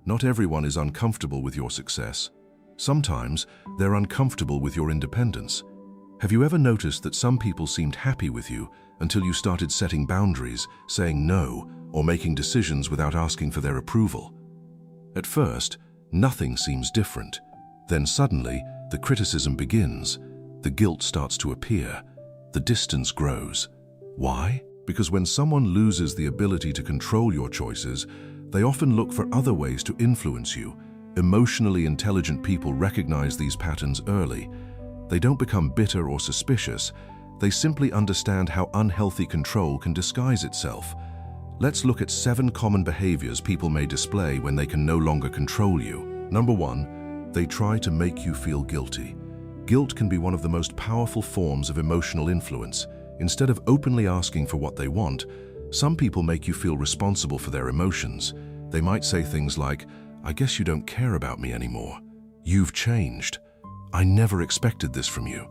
Not everyone is uncomfortable with your success. Sometimes they're uncomfortable with your independence. Have you ever noticed that some people seemed happy with you until you started setting boundaries, saying no, or making decisions without asking for their approval? At first, nothing seems different. Then suddenly, the criticism begins. The guilt starts to appear. The distance grows. Why? Because when someone loses the ability to control your choices, they often look for other ways to influence you. Emotionally intelligent people recognize these patterns early. They don't become bitter or suspicious. They simply understand how unhealthy control can disguise itself. Let's look at 7 common behaviors people may display when they can no longer control you. Number 1, they try to make you feel guilty. Guilt can be one of the most powerful forms of emotional influence. Instead of openly asking for what they want, some people make you feel responsible for their emotions. They might say things like, "I guess you don't care about me anymore. You've changed. I never expected this from you."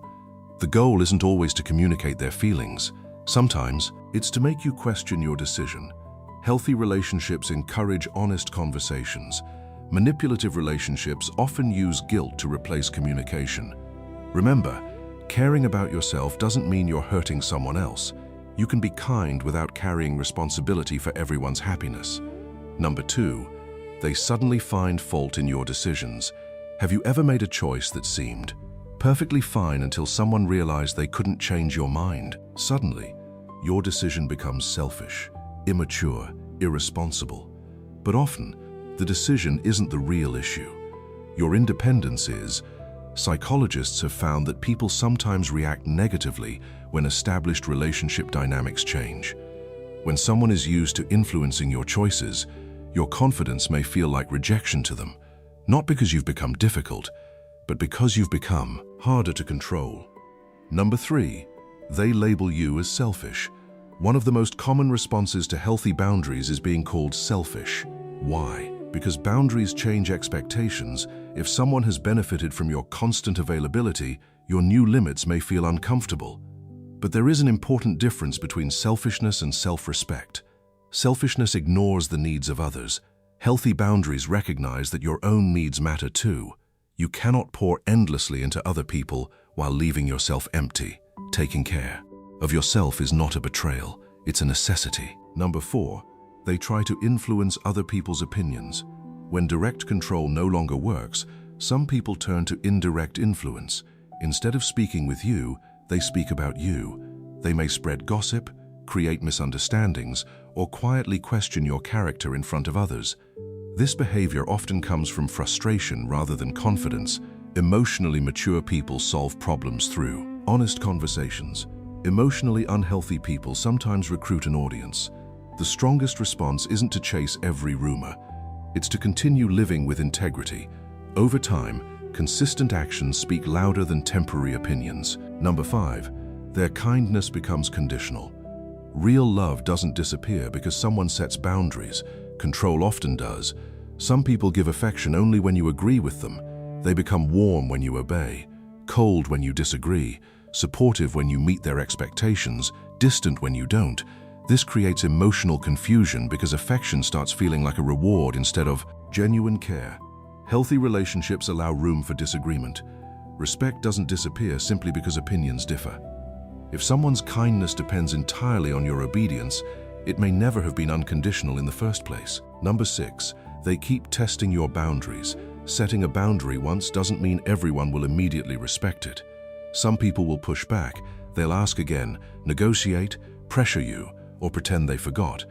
The goal isn't always to communicate their feelings. Sometimes it's to make you question your decision. Healthy relationships encourage honest conversations. Manipulative relationships often use guilt to replace communication. Remember, caring about yourself doesn't mean you're hurting someone else. You can be kind without carrying responsibility for everyone's happiness. Number 2, they suddenly find fault in your decisions. Have you ever made a choice that seemed perfectly fine until someone realized they couldn't change your mind? Suddenly, your decision becomes selfish, immature, irresponsible. But often, the decision isn't the real issue. Your independence is. Psychologists have found that people sometimes react negatively when established relationship dynamics change. When someone is used to influencing your choices, your confidence may feel like rejection to them, not because you've become difficult, but because you've become harder to control. Number 3, they label you as selfish. One of the most common responses to healthy boundaries is being called selfish. Why? Because boundaries change expectations. If someone has benefited from your constant availability, your new limits may feel uncomfortable. But there is an important difference between selfishness and self-respect. Selfishness ignores the needs of others. Healthy boundaries recognize that your own needs matter too. You cannot pour endlessly into other people while leaving yourself empty. Taking care of yourself is not a betrayal, it's a necessity. Number 4, they try to influence other people's opinions. When direct control no longer works, some people turn to indirect influence. Instead of speaking with you, they speak about you. They may spread gossip, create misunderstandings, or quietly question your character in front of others. This behavior often comes from frustration rather than confidence. Emotionally mature people solve problems through honest conversations. Emotionally unhealthy people sometimes recruit an audience. The strongest response isn't to chase every rumor. It's to continue living with integrity. Over time, consistent actions speak louder than temporary opinions. Number 5, their kindness becomes conditional. Real love doesn't disappear because someone sets boundaries. Control often does. Some people give affection only when you agree with them. They become warm when you obey, cold when you disagree, supportive when you meet their expectations, distant when you don't. This creates emotional confusion because affection starts feeling like a reward instead of genuine care. Healthy relationships allow room for disagreement. Respect doesn't disappear simply because opinions differ. If someone's kindness depends entirely on your obedience, it may never have been unconditional in the first place. Number 6, they keep testing your boundaries. Setting a boundary once doesn't mean everyone will immediately respect it. Some people will push back. They'll ask again, negotiate, pressure you, or pretend they forgot.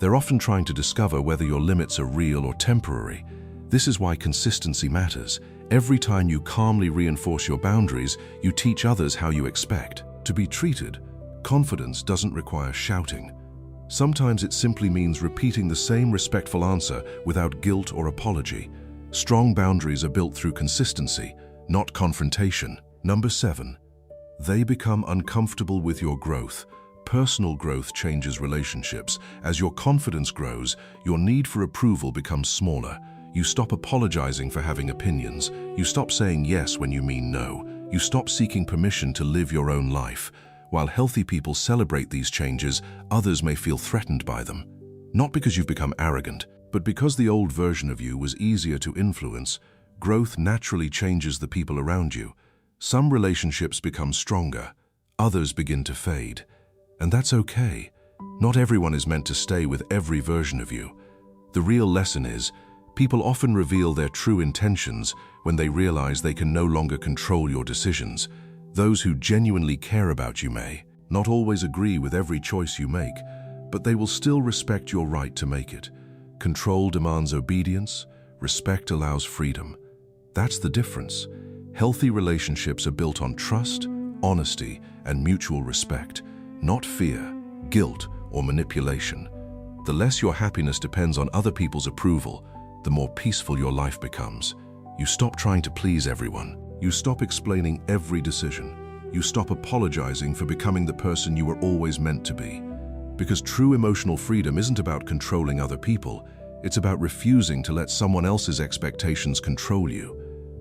They're often trying to discover whether your limits are real or temporary. This is why consistency matters. Every time you calmly reinforce your boundaries, you teach others how you expect to be treated. Confidence doesn't require shouting. Sometimes it simply means repeating the same respectful answer without guilt or apology. Strong boundaries are built through consistency, not confrontation. Number 7, they become uncomfortable with your growth. Personal growth changes relationships. As your confidence grows, your need for approval becomes smaller. You stop apologizing for having opinions. You stop saying yes when you mean no. You stop seeking permission to live your own life. While healthy people celebrate these changes, others may feel threatened by them. Not because you've become arrogant, But because the old version of you was easier to influence, growth naturally changes the people around you. Some relationships become stronger, others begin to fade. And that's okay. Not everyone is meant to stay with every version of you. The real lesson is, people often reveal their true intentions when they realize they can no longer control your decisions. Those who genuinely care about you may not always agree with every choice you make, but they will still respect your right to make it. Control demands obedience, respect allows freedom. That's the difference. Healthy relationships are built on trust, honesty, and mutual respect, not fear, guilt, or manipulation. The less your happiness depends on other people's approval, the more peaceful your life becomes. You stop trying to please everyone. You stop explaining every decision. You stop apologizing for becoming the person you were always meant to be. Because true emotional freedom isn't about controlling other people, it's about refusing to let someone else's expectations control you.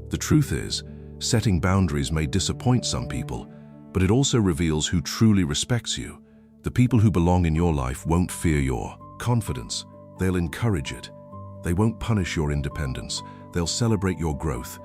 The truth is, setting boundaries may disappoint some people, but it also reveals who truly respects you. The people who belong in your life won't fear your confidence. They'll encourage it. They won't punish your independence. They'll celebrate your growth.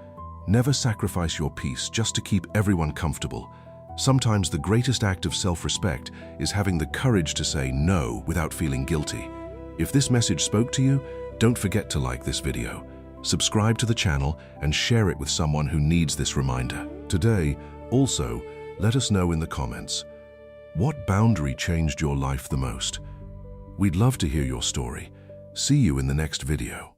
Never sacrifice your peace just to keep everyone comfortable. Sometimes the greatest act of self-respect is having the courage to say no without feeling guilty. If this message spoke to you, don't forget to like this video, subscribe to the channel, and share it with someone who needs this reminder. Today, also, let us know in the comments, what boundary changed your life the most? We'd love to hear your story. See you in the next video.